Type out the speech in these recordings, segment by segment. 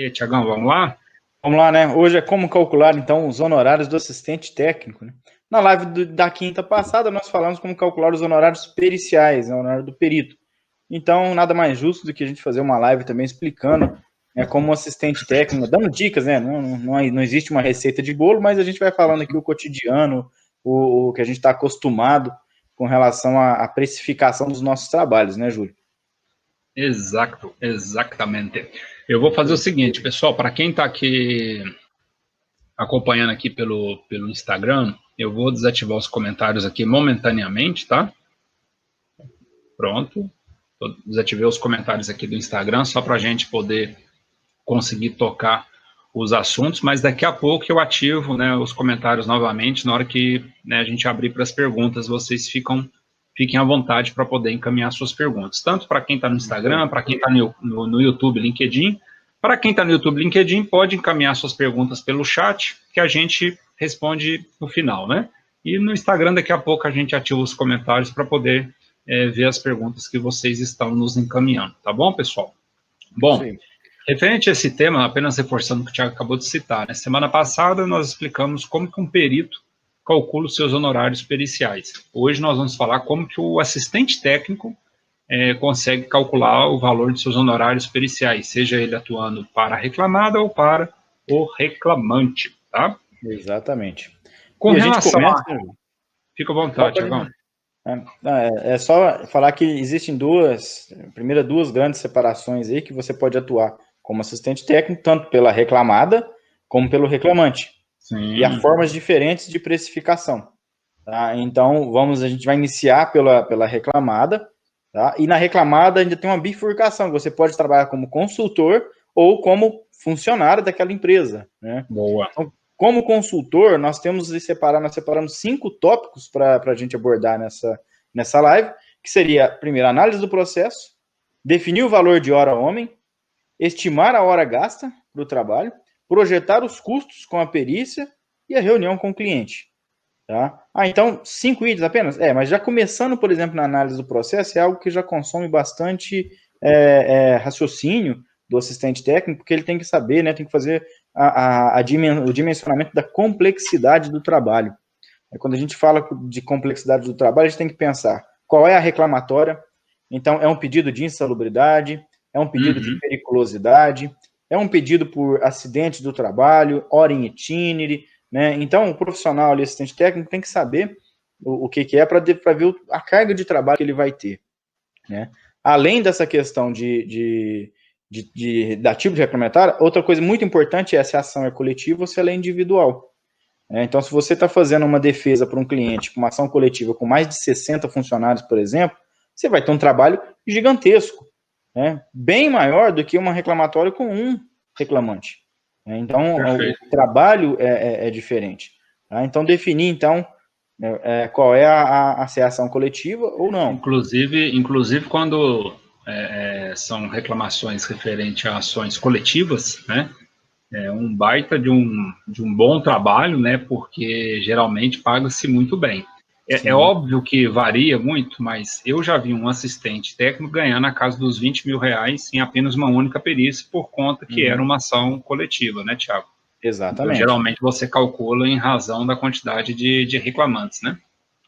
E aí, Tiagão, vamos lá? Vamos lá, né? Hoje é como calcular, então, os honorários do assistente técnico, né? Na live da quinta passada, nós falamos como calcular os honorários periciais, né? O honorário do perito. Então, nada mais justo do que a gente fazer uma live também explicando, né, como um assistente técnico, dando dicas, né? Não existe uma receita de bolo, mas a gente vai falando aqui o cotidiano, o que a gente está acostumado com relação à precificação dos nossos trabalhos, né, Júlio? Exatamente. Eu vou fazer o seguinte, pessoal, para quem está aqui acompanhando aqui pelo Instagram, eu vou desativar os comentários aqui momentaneamente, tá? Pronto. Desativei os comentários aqui do Instagram, só para a gente poder conseguir tocar os assuntos, mas daqui a pouco eu ativo, né, os comentários novamente, na hora que, né, a gente abrir para as perguntas, vocês fiquem à vontade para poder encaminhar suas perguntas, tanto para quem está no Instagram, para quem está no YouTube, LinkedIn. Para quem está no YouTube, LinkedIn, pode encaminhar suas perguntas pelo chat, que a gente responde no final, né? E no Instagram, daqui a pouco, a gente ativa os comentários para poder ver as perguntas que vocês estão nos encaminhando, tá bom, pessoal? Bom, referente a esse tema, apenas reforçando o que o Thiago acabou de citar, né? Semana passada nós explicamos como que um perito calcula os seus honorários periciais. Hoje nós vamos falar como que o assistente técnico consegue calcular o valor de seus honorários periciais, seja ele atuando para a reclamada ou para o reclamante, tá? Exatamente. Com relação a... Fica à vontade, Thiagão. É só falar que existem duas grandes separações aí que você pode atuar como assistente técnico, tanto pela reclamada como pelo reclamante. Sim. E há formas diferentes de precificação. Tá? Então, a gente vai iniciar pela reclamada, tá? E na reclamada ainda tem uma bifurcação, você pode trabalhar como consultor ou como funcionário daquela empresa, né? Boa. Então, como consultor, nós separamos 5 tópicos para a gente abordar nessa live, que seria, primeiro, análise do processo, definir o valor de hora homem, estimar a hora gasta para o trabalho, projetar os custos com a perícia e a reunião com o cliente. Tá? Então, 5 itens apenas? Mas já começando, por exemplo, na análise do processo, é algo que já consome bastante raciocínio do assistente técnico, porque ele tem que saber, né, tem que fazer o dimensionamento da complexidade do trabalho. Quando a gente fala de complexidade do trabalho, a gente tem que pensar qual é a reclamatória. Então, é um pedido de insalubridade, é um pedido de periculosidade, é um pedido por acidente do trabalho, hora em itinere, né? Então, o profissional ali, assistente técnico, tem que saber o que é para ver a carga de trabalho que ele vai ter, né? Além dessa questão da tipo de reclamatória, outra coisa muito importante é se a ação é coletiva ou se ela é individual. Então, se você está fazendo uma defesa para um cliente com uma ação coletiva com mais de 60 funcionários, por exemplo, você vai ter um trabalho gigantesco, né? Bem maior do que uma reclamatória com um reclamante. Então, perfeito. O trabalho é diferente. Tá? Então, definir, então, qual é a ação coletiva ou não. Inclusive quando são reclamações referentes a ações coletivas, né? É um baita de um bom trabalho, né? Porque geralmente paga-se muito bem. É óbvio que varia muito, mas eu já vi um assistente técnico ganhar na casa dos R$20 mil em apenas uma única perícia, por conta que era uma ação coletiva, né, Thiago? Exatamente. Então, geralmente você calcula em razão da quantidade de reclamantes, né?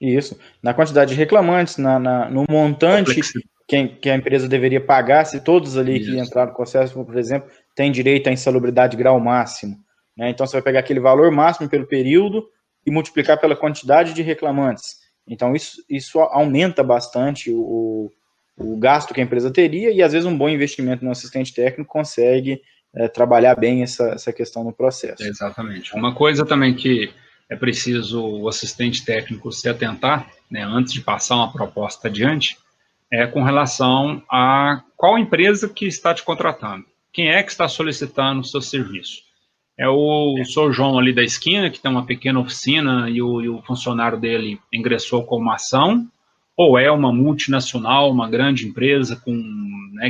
Isso. Na quantidade de reclamantes, no montante que a empresa deveria pagar, se todos ali que entraram no processo, por exemplo, têm direito à insalubridade grau máximo. Né? Então, você vai pegar aquele valor máximo pelo período e multiplicar pela quantidade de reclamantes. Então, isso aumenta bastante o gasto que a empresa teria e, às vezes, um bom investimento no assistente técnico consegue trabalhar bem essa questão no processo. Exatamente. Uma coisa também que é preciso o assistente técnico se atentar, né, antes de passar uma proposta adiante, é com relação a qual empresa que está te contratando. Quem é que está solicitando o seu serviço? É o Sr. João ali da esquina, que tem uma pequena oficina e o funcionário dele ingressou com uma ação, ou é uma multinacional, uma grande empresa com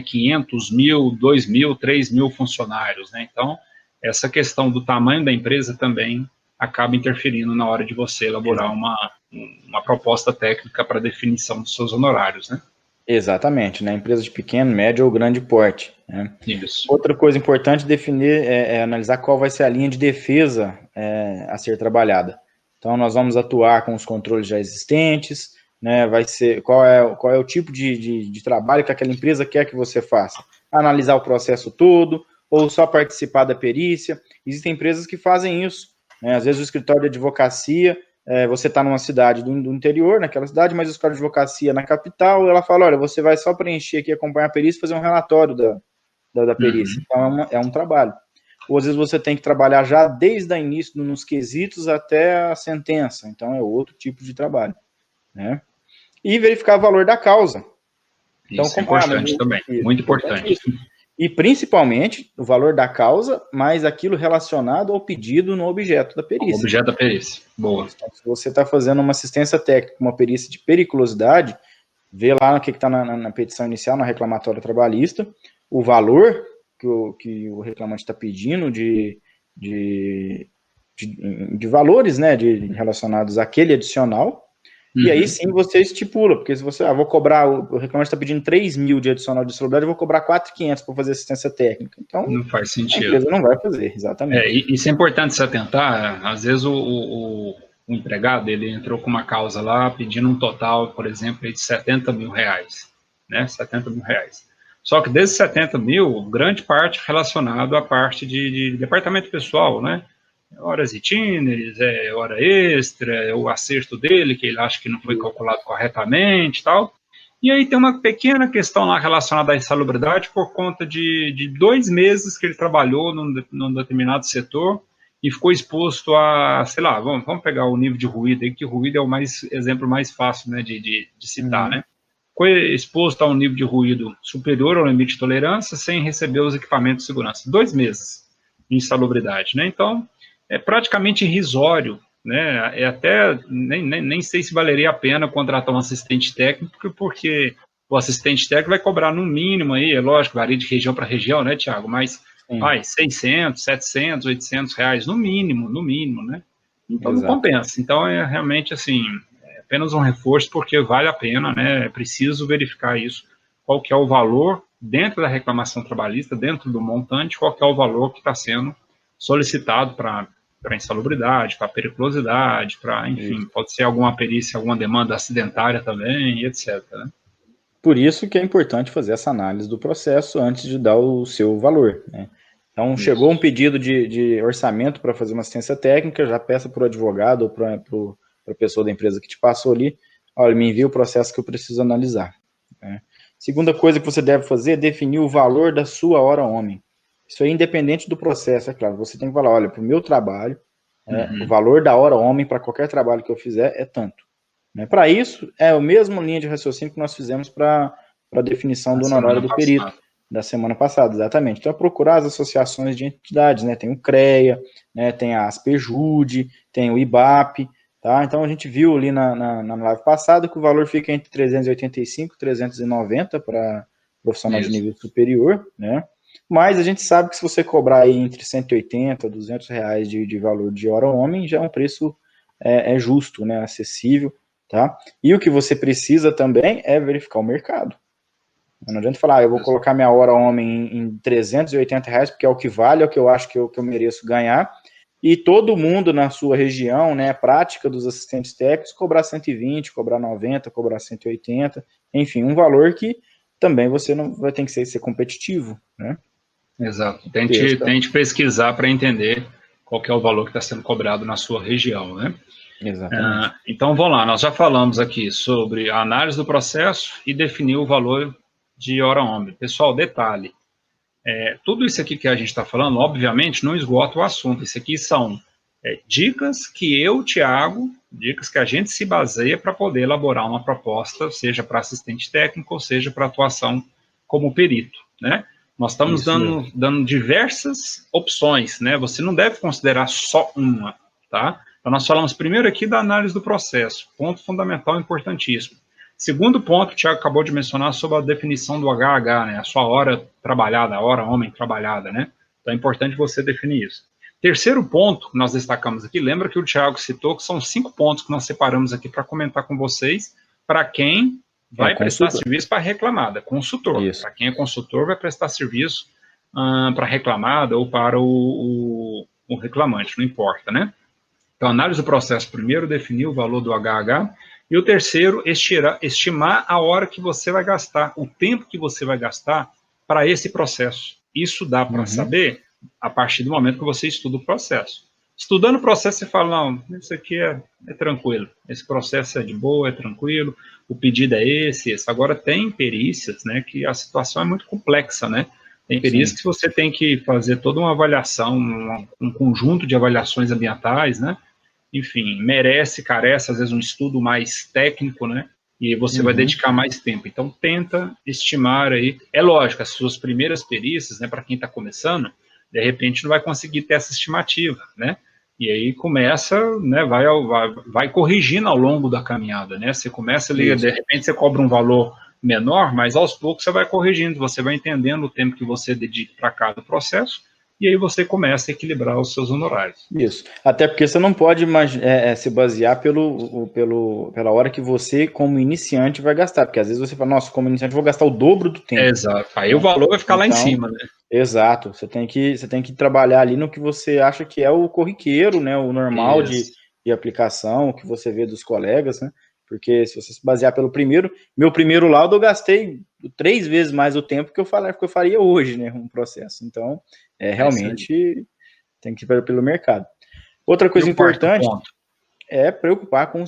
500 mil, 2 mil, 3 mil funcionários, né? Então, essa questão do tamanho da empresa também acaba interferindo na hora de você elaborar uma proposta técnica para definição dos seus honorários, né? Exatamente, né? Empresa de pequeno, médio ou grande porte, né? Isso. Outra coisa importante definir é analisar qual vai ser a linha de defesa a ser trabalhada. Então, nós vamos atuar com os controles já existentes, né? Vai ser qual é o tipo de trabalho que aquela empresa quer que você faça. Analisar o processo todo ou só participar da perícia. Existem empresas que fazem isso, né? Às vezes o escritório de advocacia, você está numa cidade do interior, naquela cidade, mas o escritório de advocacia na capital, ela fala, olha, você vai só preencher aqui, acompanhar a perícia e fazer um relatório da perícia. Então, é um trabalho. Ou às vezes você tem que trabalhar já desde o início, nos quesitos até a sentença. Então, é outro tipo de trabalho, né? E verificar o valor da causa. Então, Isso é importante também, muito importante. E principalmente o valor da causa, mais aquilo relacionado ao pedido no objeto da perícia. O objeto da perícia, boa. Então, se você está fazendo uma assistência técnica, uma perícia de periculosidade, vê lá o que está na petição inicial, na reclamatória trabalhista, o valor que o reclamante está pedindo de valores, né, relacionados àquele adicional, e aí sim você estipula, porque se você, vou cobrar, o reclamante está pedindo 3 mil de adicional de insalubridade, eu vou cobrar 4.500 para fazer assistência técnica. Então, não faz sentido. A empresa não vai fazer, exatamente. Isso é importante se atentar, às vezes o empregado, ele entrou com uma causa lá, pedindo um total, por exemplo, de 70 mil reais, né, 70 mil reais. Só que desses 70 mil, grande parte relacionado à parte de departamento pessoal, né, horas itineres, hora extra, o acerto dele, que ele acha que não foi calculado corretamente e tal. E aí tem uma pequena questão lá relacionada à insalubridade por conta de 2 meses que ele trabalhou num determinado setor e ficou exposto a, sei lá, vamos pegar o nível de ruído aí, que ruído é o exemplo mais fácil, né, de citar, né? Foi exposto a um nível de ruído superior ao limite de tolerância sem receber os equipamentos de segurança. 2 meses de insalubridade, né? Então, é praticamente irrisório, né? Até nem sei se valeria a pena contratar um assistente técnico, porque o assistente técnico vai cobrar no mínimo aí, é lógico, varia de região para região, né, Tiago? Mas vai 600, 700, 800 reais no mínimo, né? Então não compensa. Então é realmente assim, apenas um reforço, porque vale a pena, né? É preciso verificar isso, qual que é o valor dentro da reclamação trabalhista, dentro do montante, qual que é o valor que está sendo solicitado para insalubridade, para periculosidade, para, enfim, pode ser alguma perícia, alguma demanda acidentária também, etc. Né? Por isso que é importante fazer essa análise do processo antes de dar o seu valor, né? Então, chegou um pedido de orçamento para fazer uma assistência técnica, já peça para o advogado ou para a pessoa da empresa que te passou ali, olha, me envia o processo que eu preciso analisar. Né? Segunda coisa que você deve fazer é definir o valor da sua hora homem. Isso é independente do processo, é claro. Você tem que falar, olha, para o meu trabalho, o valor da hora homem para qualquer trabalho que eu fizer é tanto. Né? Para isso, é a mesma linha de raciocínio que nós fizemos para a definição do honorário do perito da semana passada, exatamente. Então, é procurar as associações de entidades, né? Tem o CREA, né? Tem a ASPEJUDE, tem o IBAP, tá? Então, a gente viu ali na live passada que o valor fica entre 385 e 390 para profissional de nível superior, né? Mas a gente sabe que se você cobrar aí entre 180 e 200 reais de valor de hora homem, já é um preço justo, né? Acessível, tá? E o que você precisa também é verificar o mercado. Não adianta falar, eu vou colocar minha hora homem em 380 reais, porque é o que vale, é o que eu acho que eu mereço ganhar, e todo mundo na sua região, né, prática dos assistentes técnicos, cobrar 120, cobrar 90, cobrar 180, enfim, um valor que também você não vai ter que ser competitivo, né? Exato, tente pesquisar para entender qual que é o valor que está sendo cobrado na sua região, né? Exatamente. Então, vamos lá, nós já falamos aqui sobre a análise do processo e definir o valor de hora homem. Pessoal, detalhe, tudo isso aqui que a gente está falando, obviamente, não esgota o assunto. Isso aqui são dicas que eu, Tiago, dicas que a gente se baseia para poder elaborar uma proposta, seja para assistente técnico, ou seja para atuação como perito, né? Nós estamos dando diversas opções, né? Você não deve considerar só uma, tá? Então, nós falamos primeiro aqui da análise do processo, ponto fundamental importantíssimo. Segundo ponto, o Tiago acabou de mencionar sobre a definição do HH, né? A sua hora trabalhada, a hora homem trabalhada, né? Então é importante você definir isso. Terceiro ponto que nós destacamos aqui, lembra que o Tiago citou que são 5 pontos que nós separamos aqui para comentar com vocês, para quem vai prestar serviço para reclamada, consultor. Para quem é consultor, vai prestar serviço para reclamada ou para o reclamante, não importa, né? Então, análise do processo, primeiro, definir o valor do HH, e o terceiro, estimar a hora que você vai gastar, o tempo que você vai gastar para esse processo. Isso dá para saber a partir do momento que você estuda o processo. Estudando o processo, você fala, não, isso aqui é tranquilo, esse processo é de boa, é tranquilo, o pedido é esse. Agora, tem perícias, né, que a situação é muito complexa, né? Tem perícias que você tem que fazer toda uma avaliação, um conjunto de avaliações ambientais, né? Enfim, carece, às vezes, um estudo mais técnico, né? E você vai dedicar mais tempo. Então, tenta estimar aí. É lógico, as suas primeiras perícias, né, para quem está começando, de repente não vai conseguir ter essa estimativa, né? E aí começa, né, vai corrigindo ao longo da caminhada, né? Você começa ali, de repente você cobra um valor menor, mas aos poucos você vai corrigindo, você vai entendendo o tempo que você dedica para cada processo, e aí você começa a equilibrar os seus honorários. Isso. Até porque você não pode se basear pela hora que você, como iniciante, vai gastar. Porque às vezes você fala, nossa, como iniciante, eu vou gastar o dobro do tempo. Exato. Aí o valor vai ficar lá em cima, né? Exato. Você tem que trabalhar ali no que você acha que é o corriqueiro, né? O normal de aplicação, o que você vê dos colegas, né? Porque se você se basear pelo meu primeiro laudo eu gastei 3 vezes mais o tempo que eu faria hoje, né? Um processo. Então, realmente tem que ir pelo mercado. Outra coisa importante é preocupar com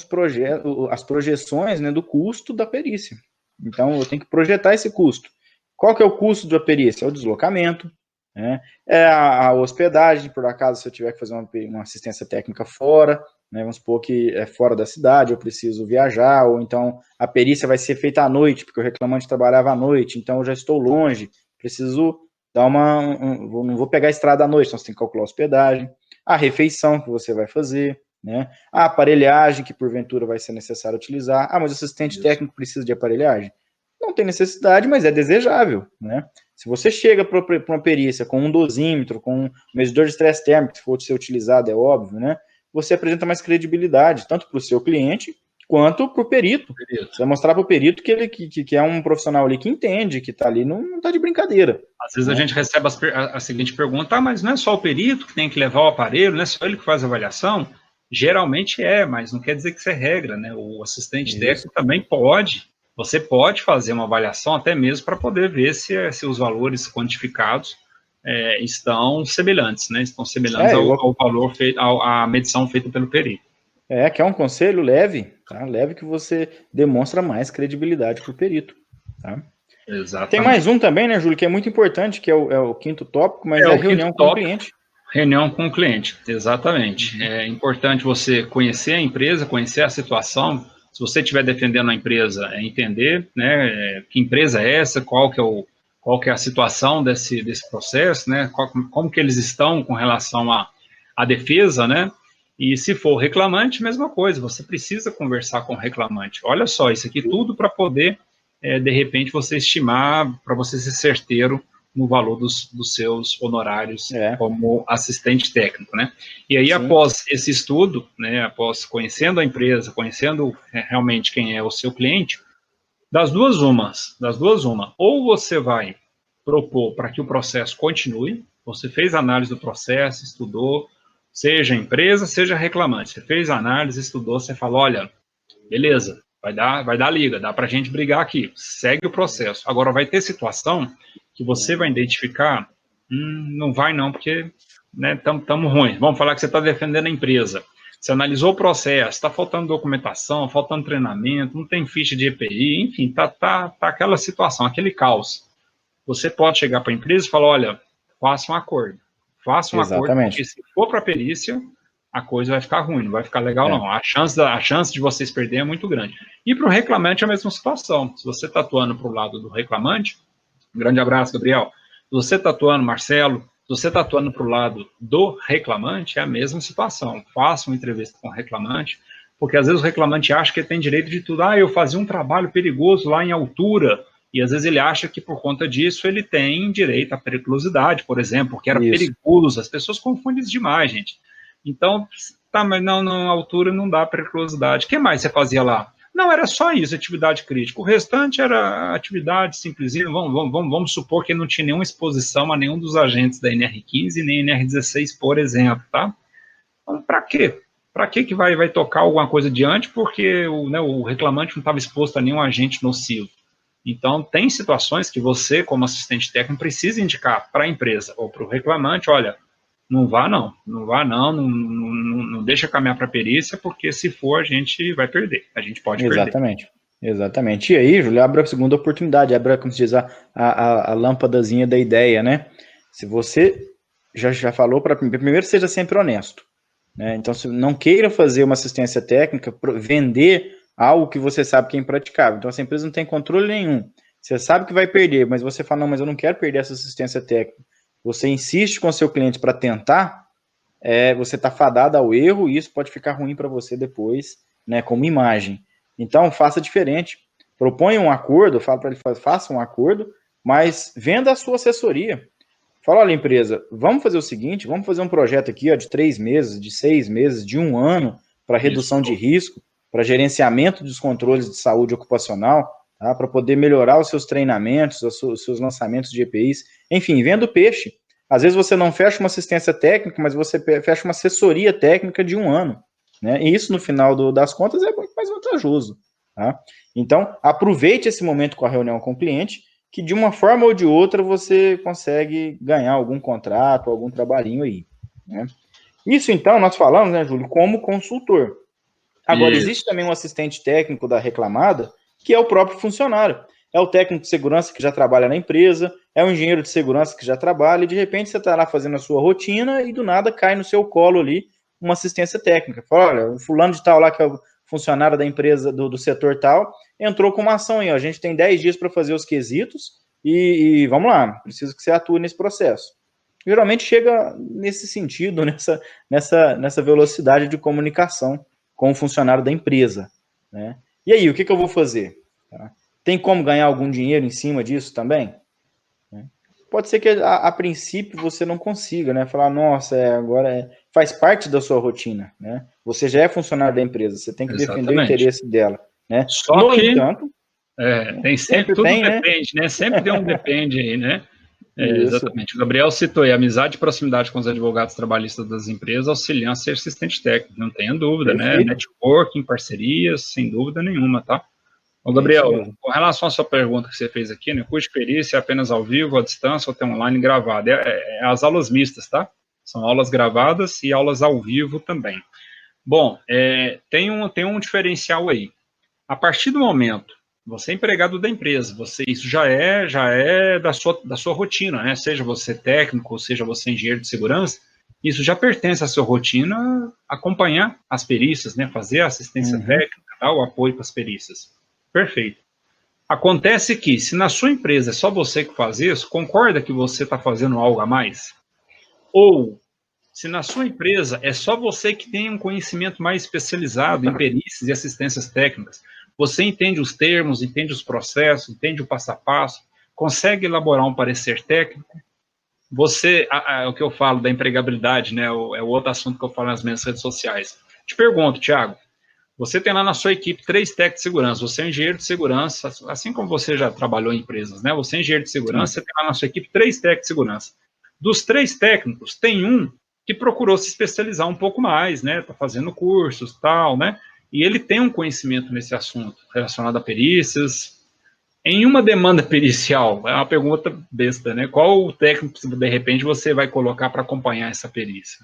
as projeções, né, do custo da perícia. Então, eu tenho que projetar esse custo. Qual que é o custo da perícia? É o deslocamento, né? É a hospedagem, por acaso, se eu tiver que fazer uma assistência técnica fora, né, vamos supor que é fora da cidade, eu preciso viajar, ou então a perícia vai ser feita à noite, porque o reclamante trabalhava à noite, então eu já estou longe, preciso dar não vou pegar a estrada à noite, então você tem que calcular a hospedagem, a refeição que você vai fazer, né, a aparelhagem que porventura vai ser necessário utilizar. Mas o assistente técnico precisa de aparelhagem? Não tem necessidade, mas é desejável, né? Se você chega para uma perícia com um dosímetro, com um medidor de estresse térmico, se for ser utilizado, é óbvio, né? Você apresenta mais credibilidade, tanto para o seu cliente, quanto para o perito. Você vai mostrar para o perito que é um profissional ali que entende, que está ali, não está de brincadeira. Às vezes a gente recebe a seguinte pergunta, mas não é só o perito que tem que levar o aparelho, não é só ele que faz a avaliação? Geralmente mas não quer dizer que isso é regra, né? O assistente técnico também pode. Você pode fazer uma avaliação até mesmo para poder ver se os valores quantificados estão semelhantes, né? Estão semelhantes ao valor feito, à medição feita pelo perito. Que é um conselho leve, tá? Leve, que você demonstra mais credibilidade para o perito, tá? Exatamente. Tem mais um também, né, Júlio, que é muito importante, que é o quinto tópico, mas é a reunião com o cliente. Reunião com o cliente, exatamente. É importante você conhecer a empresa, conhecer a situação. Se você estiver defendendo a empresa, entender, né, que empresa é essa, qual que é a situação desse processo, né, como que eles estão com relação à defesa, né, e se for reclamante, mesma coisa, você precisa conversar com o reclamante. Olha só, isso aqui tudo para poder, de repente, você estimar, para você ser certeiro no valor dos seus honorários como assistente técnico, né? E aí, após esse estudo, né, após conhecendo a empresa, conhecendo realmente quem é o seu cliente, das duas uma, ou você vai propor para que o processo continue, você fez análise do processo, estudou, seja empresa, seja reclamante, você fez análise, estudou, você falou, olha, beleza, vai dar liga, dá para a gente brigar aqui, segue o processo. Agora, vai ter situação que você vai identificar, não vai não, porque estamos ruins. Vamos falar que você está defendendo a empresa. Você analisou o processo, está faltando documentação, faltando treinamento, não tem ficha de EPI, enfim, tá aquela situação, aquele caos. Você pode chegar para a empresa e falar, olha, faça um acordo. Faça um acordo, porque se for para a perícia, a coisa vai ficar ruim, não vai ficar legal, não. A chance de vocês perderem é muito grande. E para o reclamante é a mesma situação. Se você está atuando para o lado do reclamante, um grande abraço, Gabriel. Se você está atuando, Marcelo, se você está atuando para o lado do reclamante, é a mesma situação. Faça uma entrevista com o reclamante, porque às vezes o reclamante acha que ele tem direito de tudo. Eu fazia um trabalho perigoso lá em altura, e às vezes ele acha que por conta disso ele tem direito à periculosidade, por exemplo, porque era perigoso. As pessoas confundem isso demais, gente. Então, mas não, a altura não dá periculosidade. O que mais você fazia lá? Não, era só isso, atividade crítica. O restante era atividade simplesinha. Vamos supor que não tinha nenhuma exposição a nenhum dos agentes da NR15 nem NR16, por exemplo, tá? Então, para quê? Para que vai tocar alguma coisa adiante? Porque o reclamante não estava exposto a nenhum agente nocivo. Então, tem situações que você, como assistente técnico, precisa indicar para a empresa ou para o reclamante, olha, não vá não deixa caminhar para a perícia, porque se for, a gente vai perder, a gente pode perder. Exatamente. E aí, Júlio, abre a segunda oportunidade, abre, como se diz, a lâmpadazinha da ideia, né? Se você já falou, primeiro seja sempre honesto, né? Então, se não queira fazer uma assistência técnica, vender algo que você sabe que é impraticável. Então, essa empresa não tem controle nenhum. Você sabe que vai perder, mas você fala, não, mas eu não quero perder essa assistência técnica. Você insiste com o seu cliente para tentar, você está fadado ao erro e isso pode ficar ruim para você depois, né, como imagem. Então, faça diferente. Proponha um acordo, fala para ele, faça um acordo, mas venda a sua assessoria. Fala, olha, empresa, vamos fazer o seguinte, vamos fazer um projeto aqui ó, de 3 meses, de 6 meses, de 1 ano, para redução de risco, para gerenciamento dos controles de saúde ocupacional, tá? Para poder melhorar os seus treinamentos, os seus lançamentos de EPIs, enfim, venda o peixe. Às vezes você não fecha uma assistência técnica, mas você fecha uma assessoria técnica de 1 ano. Né? E isso, no final das contas, é muito mais vantajoso. Tá? Então, aproveite esse momento com a reunião com o cliente, que de uma forma ou de outra você consegue ganhar algum contrato, algum trabalhinho aí. Né? Isso, então, nós falamos, né, Júlio, como consultor. Agora, existe também um assistente técnico da reclamada, que é o próprio funcionário. É o técnico de segurança que já trabalha na empresa, é o engenheiro de segurança que já trabalha, e de repente você está lá fazendo a sua rotina e do nada cai no seu colo ali uma assistência técnica. Fala, olha, o fulano de tal lá, que é o funcionário da empresa, do setor tal, entrou com uma ação aí, ó, a gente tem 10 dias para fazer os quesitos e vamos lá, preciso que você atue nesse processo. Geralmente chega nesse sentido, nessa velocidade de comunicação com o funcionário da empresa. Né? E aí, o que eu vou fazer? Tá? Tem como ganhar algum dinheiro em cima disso também? Pode ser que a princípio você não consiga, né? Falar, nossa, agora faz parte da sua rotina, né? Você já é funcionário da empresa, você tem que defender o interesse dela, né? Só no que, entanto, tem sempre tudo tem, depende, né? Sempre tem um depende aí, né? Exatamente. O Gabriel citou aí, amizade e proximidade com os advogados trabalhistas das empresas auxiliam a ser assistente técnico, não tenha dúvida, Perfeito. Né? Networking, parcerias, sem dúvida nenhuma, tá? Ô, Gabriel, com relação à sua pergunta que você fez aqui, né, curso de perícia é apenas ao vivo, à distância ou tem online gravado? As aulas mistas, tá? São aulas gravadas e aulas ao vivo também. Bom, tem um diferencial aí. A partir do momento, você é empregado da empresa, isso já é da sua rotina, né? Seja você técnico, seja você engenheiro de segurança, isso já pertence à sua rotina acompanhar as perícias, né? Fazer a assistência técnica, tá? O apoio para as perícias. Perfeito. Acontece que, se na sua empresa é só você que faz isso, concorda que você está fazendo algo a mais? Ou, se na sua empresa é só você que tem um conhecimento mais especializado em perícias e assistências técnicas, você entende os termos, entende os processos, entende o passo a passo, consegue elaborar um parecer técnico, o que eu falo da empregabilidade, né, é o outro assunto que eu falo nas minhas redes sociais. Te pergunto, Thiago, você tem lá na sua equipe 3 técnicos de segurança, você é engenheiro de segurança, assim como você já trabalhou em empresas, né? Você é engenheiro de segurança, Sim. Você tem lá na sua equipe 3 técnicos de segurança. Dos 3 técnicos, tem um que procurou se especializar um pouco mais, né? Está fazendo cursos, tal, né? E ele tem um conhecimento nesse assunto, relacionado a perícias. Em uma demanda pericial, é uma pergunta besta, né? Qual o técnico, de repente, você vai colocar para acompanhar essa perícia,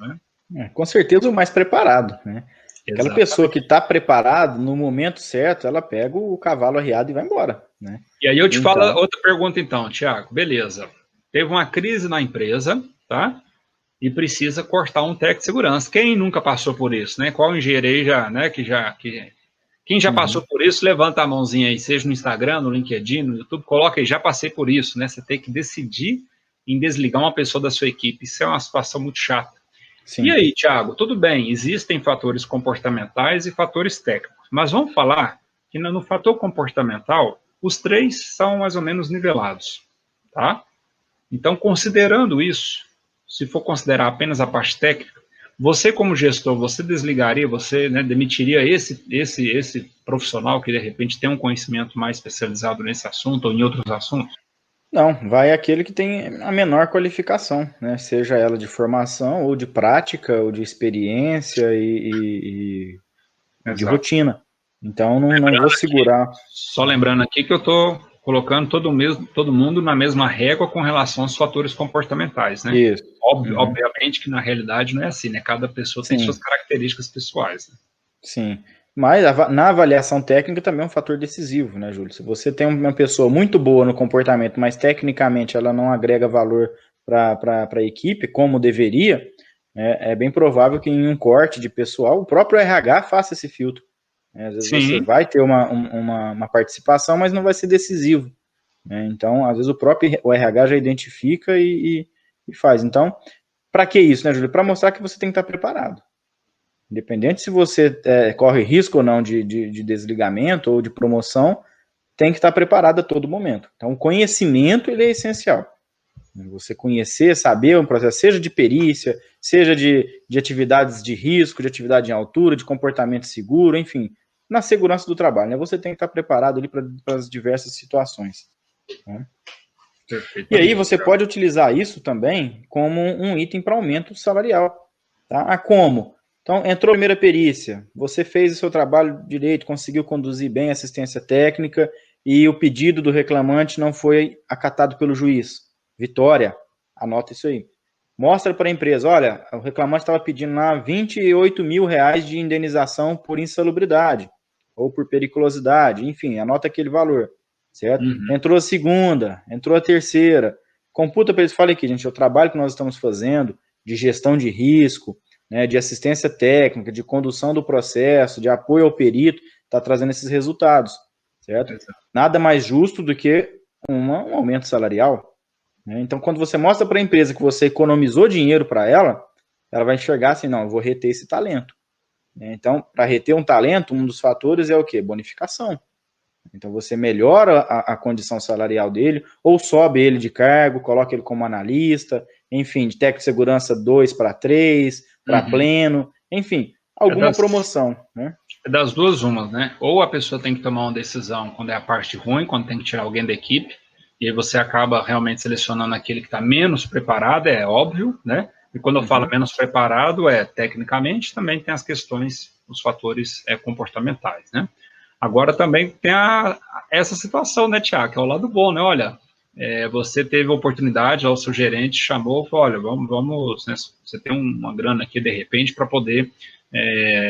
né? Com certeza o mais preparado, né? Aquela Exatamente. Pessoa que está preparada, no momento certo, ela pega o cavalo arriado e vai embora. Né? E aí eu te falo outra pergunta então, Thiago. Beleza. Teve uma crise na empresa, tá? E precisa cortar um técnico de segurança. Quem nunca passou por isso, né? Qual engenheiro aí já, né? Quem já passou por isso, levanta a mãozinha aí, seja no Instagram, no LinkedIn, no YouTube, coloca aí, já passei por isso, né? Você tem que decidir em desligar uma pessoa da sua equipe. Isso é uma situação muito chata. Sim. E aí, Thiago, tudo bem, existem fatores comportamentais e fatores técnicos, mas vamos falar que no fator comportamental, os 3 são mais ou menos nivelados, tá? Então, considerando isso, se for considerar apenas a parte técnica, Você, como gestor, você desligaria, você, né, demitiria esse profissional que, de repente, tem um conhecimento mais especializado nesse assunto ou em outros assuntos? Não, vai aquele que tem a menor qualificação, né? Seja ela de formação, ou de prática, ou de experiência e de Exato. rotina. Então, não vou segurar. Só lembrando aqui que eu estou colocando todo mundo na mesma régua com relação aos fatores comportamentais, né? Isso. Obviamente que na realidade não é assim, né? Cada pessoa tem suas Sim, características pessoais, né? sim. Mas na avaliação técnica também é um fator decisivo, né, Júlio? Se você tem uma pessoa muito boa no comportamento, mas tecnicamente ela não agrega valor para a equipe, como deveria, é bem provável que em um corte de pessoal, o próprio RH faça esse filtro. Às vezes você Sim, vai ter uma participação, mas não vai ser decisivo. Né? Então, às vezes o RH já identifica e faz. Então, para que isso, né, Júlio? Para mostrar que você tem que estar preparado. Independente se você corre risco ou não de desligamento ou de promoção, tem que estar preparado a todo momento. Então, o conhecimento ele é essencial. Você conhecer, saber um processo, seja de perícia, seja de atividades de risco, de atividade em altura, de comportamento seguro, enfim, na segurança do trabalho. Né? Você tem que estar preparado ali para as diversas situações. Né? E aí perfeitamente. você pode utilizar isso também como um item para aumento salarial. Tá? Como? Então, entrou a primeira perícia, você fez o seu trabalho direito, conseguiu conduzir bem a assistência técnica e o pedido do reclamante não foi acatado pelo juiz. Vitória, anota isso aí. Mostra para a empresa, olha, o reclamante estava pedindo lá R$ 28.000 de indenização por insalubridade ou por periculosidade, enfim, anota aquele valor, certo? Entrou a segunda, entrou a terceira, computa para eles, fala aqui, gente, o trabalho que nós estamos fazendo de gestão de risco, né, de assistência técnica, de condução do processo, de apoio ao perito, está trazendo esses resultados, certo? Exato. Nada mais justo do que um aumento salarial. Né? Então, quando você mostra para a empresa que você economizou dinheiro para ela, ela vai enxergar assim, não, eu vou reter esse talento. Né? Então, para reter um talento, um dos fatores é o quê? Bonificação. Então, você melhora a condição salarial dele, ou sobe ele de cargo, coloca ele como analista, enfim, de técnico de segurança 2 para 3, para pleno, enfim, alguma promoção. Né? É das duas umas, né? Ou a pessoa tem que tomar uma decisão quando é a parte ruim, quando tem que tirar alguém da equipe, e aí você acaba realmente selecionando aquele que está menos preparado, é óbvio, né? E quando eu falo menos preparado, tecnicamente também tem as questões, os fatores comportamentais, né? Agora também tem essa situação, né, Tiago, que é o lado bom, né? Olha, você teve a oportunidade, o seu gerente chamou, falou, olha, vamos né, você tem uma grana aqui, de repente, para poder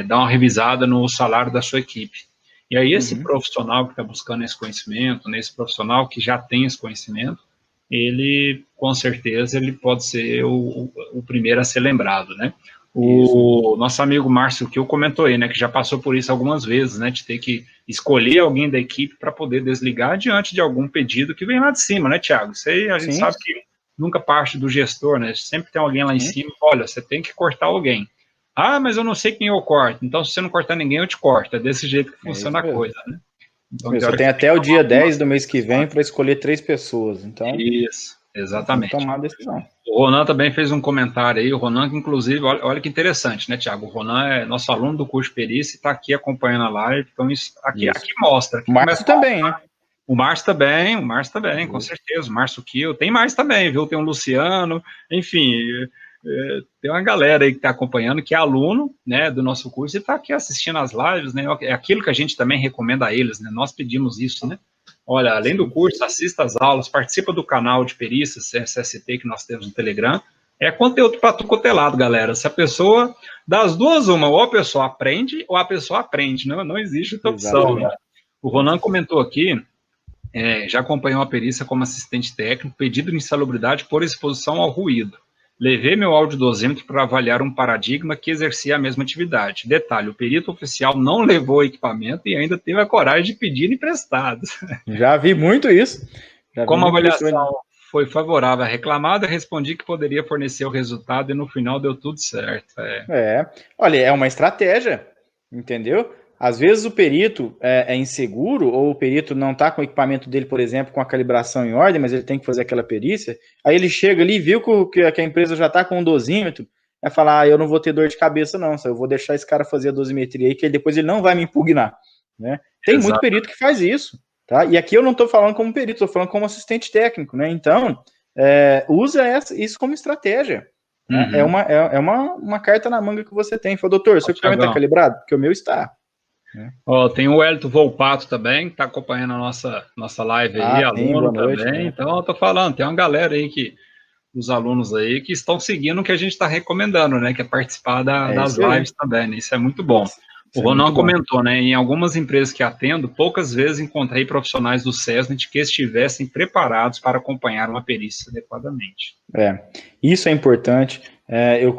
dar uma revisada no salário da sua equipe. E aí esse profissional que está buscando esse conhecimento, né, esse profissional que já tem esse conhecimento, ele, com certeza, ele pode ser o primeiro a ser lembrado, né? O nosso amigo Márcio Kiel comentou aí, né, que já passou por isso algumas vezes, né, de ter que escolher alguém da equipe para poder desligar diante de algum pedido que vem lá de cima, né, Tiago? Isso aí a gente sabe que nunca parte do gestor, né? Sempre tem alguém lá em cima, olha, você tem que cortar alguém. Ah, mas eu não sei quem eu corto. Então, se você não cortar ninguém, eu te corto. É desse jeito que funciona a coisa, né? Então, Você tem até o dia 10 do mês que vem para escolher 3 pessoas. Então, isso, exatamente. Tem que tomar a decisão. O Ronan também fez um comentário aí. O Ronan, que inclusive, olha que interessante, né, Tiago? O Ronan é nosso aluno do curso de perícia e está aqui acompanhando a live. Então, isso aqui mostra. O Márcio também, né? O Márcio também, com certeza. O Márcio Kiel. Tem mais também, viu? Tem o Luciano, enfim. Tem uma galera aí que está acompanhando, que é aluno, né, do nosso curso e está aqui assistindo as lives, né? É aquilo que a gente também recomenda a eles, né? Nós pedimos isso, né? Olha, além do curso, assista às aulas, participa do canal de perícias, CST, que nós temos no Telegram. É conteúdo para tu cotelado, galera. Se a pessoa, das duas, uma, ou a pessoa aprende, ou a pessoa aprende, não existe outra opção. Né? O Ronan comentou aqui, já acompanhou a perícia como assistente técnico, pedido de insalubridade por exposição ao ruído. Levei meu audiodosímetro para avaliar um paradigma que exercia a mesma atividade. Detalhe, o perito oficial não levou o equipamento e ainda teve a coragem de pedir emprestado. Já vi muito isso. Como a avaliação foi favorável à reclamada, respondi que poderia fornecer o resultado e no final deu tudo certo. Olha, é uma estratégia, entendeu? Às vezes o perito é inseguro, ou o perito não está com o equipamento dele, por exemplo, com a calibração em ordem, mas ele tem que fazer aquela perícia. Aí ele chega ali e viu que a empresa já está com um dosímetro, vai falar, eu não vou ter dor de cabeça não, eu vou deixar esse cara fazer a dosimetria aí, que depois ele não vai me impugnar, né? Tem muito perito que faz isso, tá? E aqui eu não estou falando como perito, estou falando como assistente técnico, né? Então, usa isso como estratégia. Né? É uma carta na manga que você tem. Fala, doutor, seu equipamento está calibrado? Porque o meu está. Tem o Hélito Volpato também, que está acompanhando a nossa live aí, aluno noite, também. Né? Então, eu tô falando, tem uma galera aí os alunos aí que estão seguindo o que a gente está recomendando, né? Que é participar das lives também, né? Isso é muito bom. O Ronan comentou, né? Em algumas empresas que atendo, poucas vezes encontrei profissionais do SESNET que estivessem preparados para acompanhar uma perícia adequadamente. Isso é importante.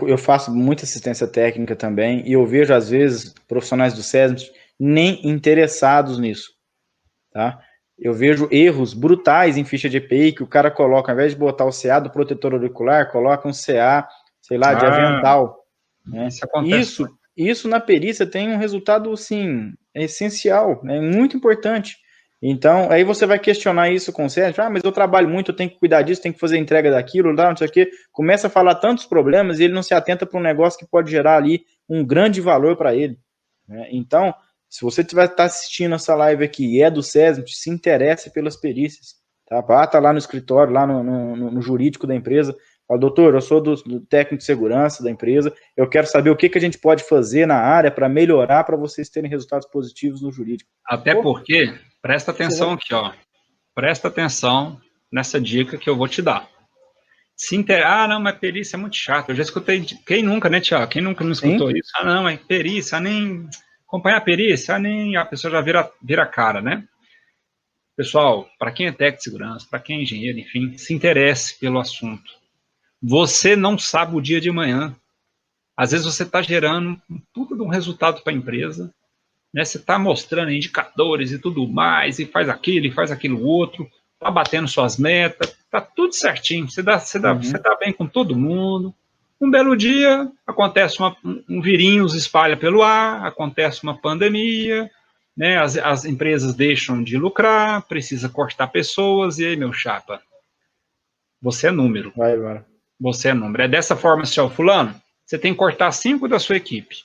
Eu faço muita assistência técnica também, e eu vejo, às vezes, profissionais do SESNET nem interessados nisso, tá? Eu vejo erros brutais em ficha de EPI, que o cara coloca, ao invés de botar o CA do protetor auricular, coloca um CA, sei lá, de avental. Né? Isso acontece. Isso na perícia tem um resultado, assim, essencial, né? Muito importante. Então, aí você vai questionar isso com o Sérgio, mas eu trabalho muito, eu tenho que cuidar disso, tenho que fazer entrega daquilo, não sei o quê. Começa a falar tantos problemas e ele não se atenta para um negócio que pode gerar ali um grande valor para ele. Né? Então, se você tiver estar assistindo essa live aqui e é do SESNET, se interesse pelas perícias. Tá? Bata lá no escritório, lá no jurídico da empresa. Fala, doutor, eu sou do técnico de segurança da empresa, eu quero saber o que a gente pode fazer na área para melhorar, para vocês terem resultados positivos no jurídico. Até porque, presta atenção aqui, ó. Presta atenção nessa dica que eu vou te dar. Não, mas perícia é muito chato. Eu já escutei. Quem nunca, né, Tiago? Quem nunca não escutou isso? Não, é perícia, nem acompanhar a perícia, nem a pessoa já vira cara, né? Pessoal, para quem é técnico de segurança, para quem é engenheiro, enfim, se interesse pelo assunto. Você não sabe o dia de manhã. Às vezes você está gerando tudo de um resultado para a empresa, né? Você está mostrando indicadores e tudo mais, e faz aquilo outro, está batendo suas metas, está tudo certinho, você tá bem com todo mundo. Um belo dia, acontece um vírus espalha pelo ar, acontece uma pandemia, né? As empresas deixam de lucrar, precisa cortar pessoas, e aí, meu chapa, você é número. Vai, vai. Você é número. É dessa forma, senhor fulano, você tem que cortar 5 da sua equipe.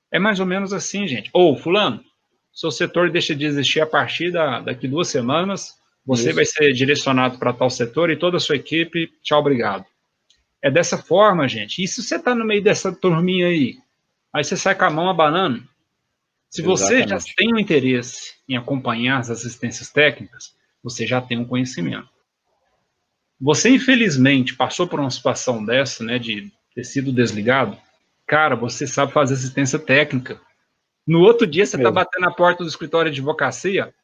É mais ou menos assim, gente. Ou, fulano, seu setor deixa de existir a partir daqui 2 semanas, você vai ser direcionado para tal setor e toda a sua equipe, tchau, obrigado. É dessa forma, gente. E se você está no meio dessa turminha aí você sai com a mão abanando? Se você já tem um interesse em acompanhar as assistências técnicas, você já tem um conhecimento. Você, infelizmente, passou por uma situação dessa, né, de ter sido desligado, cara, você sabe fazer assistência técnica. No outro dia, você está batendo na porta do escritório de advocacia.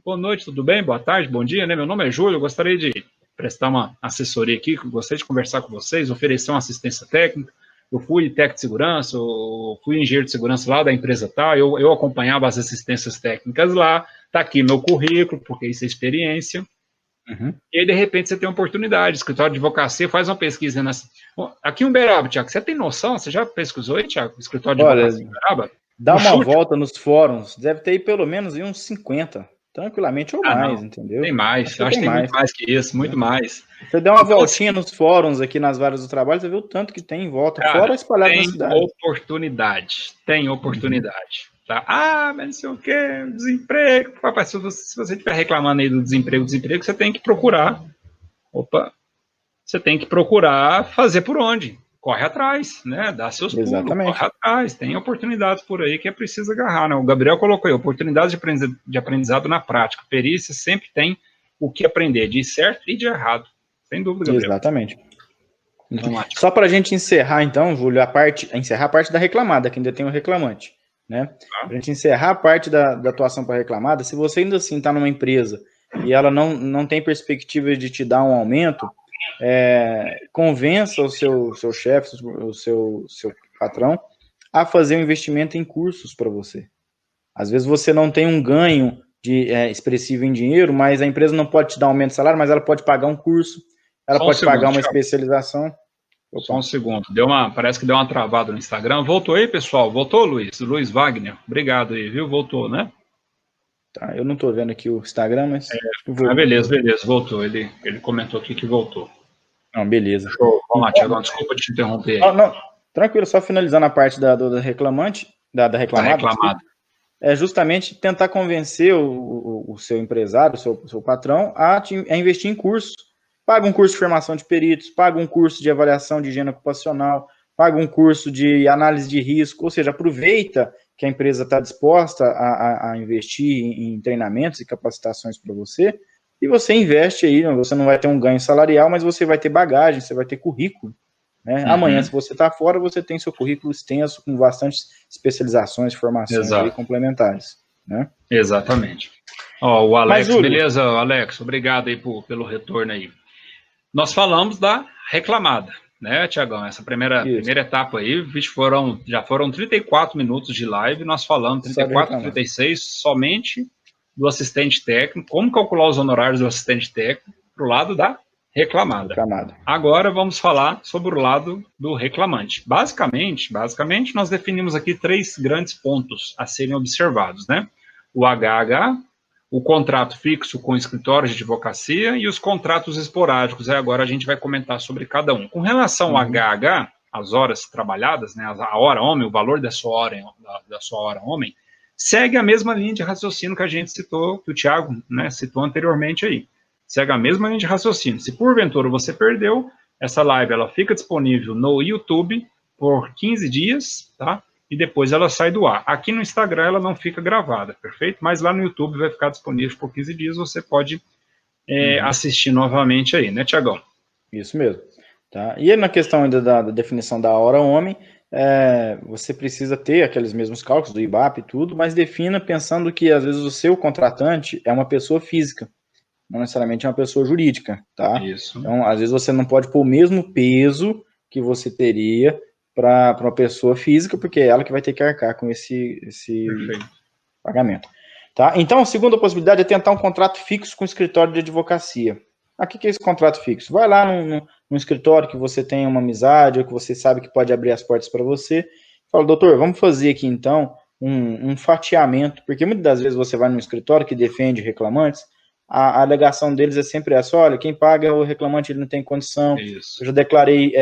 Boa noite, tudo bem? Boa tarde, bom dia, né? Meu nome é Júlio, eu gostaria de prestar uma assessoria aqui, gostaria de conversar com vocês, oferecer uma assistência técnica. Eu fui técnico de segurança, eu fui engenheiro de segurança lá da empresa tal, eu acompanhava as assistências técnicas lá, está aqui meu currículo, porque isso é experiência. E aí, de repente, você tem uma oportunidade, escritório de advocacia, faz uma pesquisa nessa. Aqui em Uberaba, Tiago, você tem noção? Você já pesquisou aí, Tiago, escritório de advocacia em Uberaba? Dá uma volta nos fóruns, deve ter aí pelo menos uns 50, tranquilamente ou mais, entendeu? Tem mais, eu acho que tem muito mais que isso, muito mais. Você der uma voltinha nos fóruns aqui nas várias do trabalho, você vê o tanto que tem em volta, fora espalhado na cidade. Tem oportunidade. Tá? Mas não sei o que, desemprego. Papai, se você estiver reclamando aí do desemprego, você tem que procurar. Você tem que procurar fazer por onde? Corre atrás, né? Dá seus pulos, corre atrás. Tem oportunidades por aí que é preciso agarrar, né? O Gabriel colocou aí, oportunidades de aprendizado na prática. Perícia sempre tem o que aprender, de certo e de errado. Sem dúvida, Gabriel. Exatamente. Só para a gente encerrar, então, Júlio, encerrar a parte da reclamada, que ainda tem o reclamante. Né? Para a gente encerrar a parte da atuação para reclamada, se você ainda assim está numa empresa e ela não tem perspectiva de te dar um aumento, convença o seu chefe, o seu patrão, a fazer um investimento em cursos para você. Às vezes você não tem um ganho expressivo em dinheiro, mas a empresa não pode te dar um aumento de salário, mas ela pode pagar um curso, ela pode pagar uma especialização. Só um segundo, parece que deu uma travada no Instagram. Voltou aí, pessoal? Voltou, Luiz Wagner? Obrigado aí, viu? Voltou, né? Tá, eu não tô vendo aqui o Instagram, mas... beleza, voltou. Ele comentou aqui que voltou. Não, beleza. Show. Vamos lá, Tiagão, desculpa te interromper aí. Não, Tranquilo, só finalizando a parte da reclamante, da reclamada, é justamente tentar convencer o seu empresário, o seu patrão, a investir em curso. Paga um curso de formação de peritos, paga um curso de avaliação de higiene ocupacional, paga um curso de análise de risco, ou seja, aproveita que a empresa está disposta a investir em treinamentos e capacitações para você, e você investe aí, você não vai ter um ganho salarial, mas você vai ter bagagem, você vai ter currículo. Né? Amanhã, se você está fora, você tem seu currículo extenso, com bastantes especializações, formações aí complementares. Né? Exatamente. Ó, o Alex, beleza, Alex, obrigado aí pelo retorno aí. Nós falamos da reclamada, né, Tiagão? Essa primeira etapa aí, já foram 34 minutos de live, nós falamos 34, 36, somente do assistente técnico, como calcular os honorários do assistente técnico para o lado da reclamada. Agora vamos falar sobre o lado do reclamante. Basicamente, nós definimos aqui 3 grandes pontos a serem observados, né? O HH, o contrato fixo com escritórios de advocacia e os contratos esporádicos. E agora a gente vai comentar sobre cada um. Com relação ao HH, as horas trabalhadas, né, a hora homem, o valor da sua hora homem, segue a mesma linha de raciocínio que a gente citou, que o Thiago, né, citou anteriormente aí. Segue a mesma linha de raciocínio. Se porventura você perdeu, essa live ela fica disponível no YouTube por 15 dias, tá? E depois ela sai do ar. Aqui no Instagram ela não fica gravada, perfeito? Mas lá no YouTube vai ficar disponível por 15 dias, você pode assistir novamente aí, né, Tiagão? Isso mesmo. Tá? E na questão ainda da definição da hora homem, você precisa ter aqueles mesmos cálculos do IBAP e tudo, mas defina pensando que às vezes o seu contratante é uma pessoa física, não necessariamente é uma pessoa jurídica, tá? Isso. Então, às vezes você não pode pôr o mesmo peso que você teria para uma pessoa física, porque é ela que vai ter que arcar com esse pagamento. Tá? Então, a segunda possibilidade é tentar um contrato fixo com o escritório de advocacia. O que é esse contrato fixo? Vai lá num escritório que você tem uma amizade, ou que você sabe que pode abrir as portas para você, fala, doutor, vamos fazer aqui então um fatiamento, porque muitas das vezes você vai num escritório que defende reclamantes, a alegação deles é sempre essa, olha, quem paga é o reclamante, ele não tem condição, eu já declarei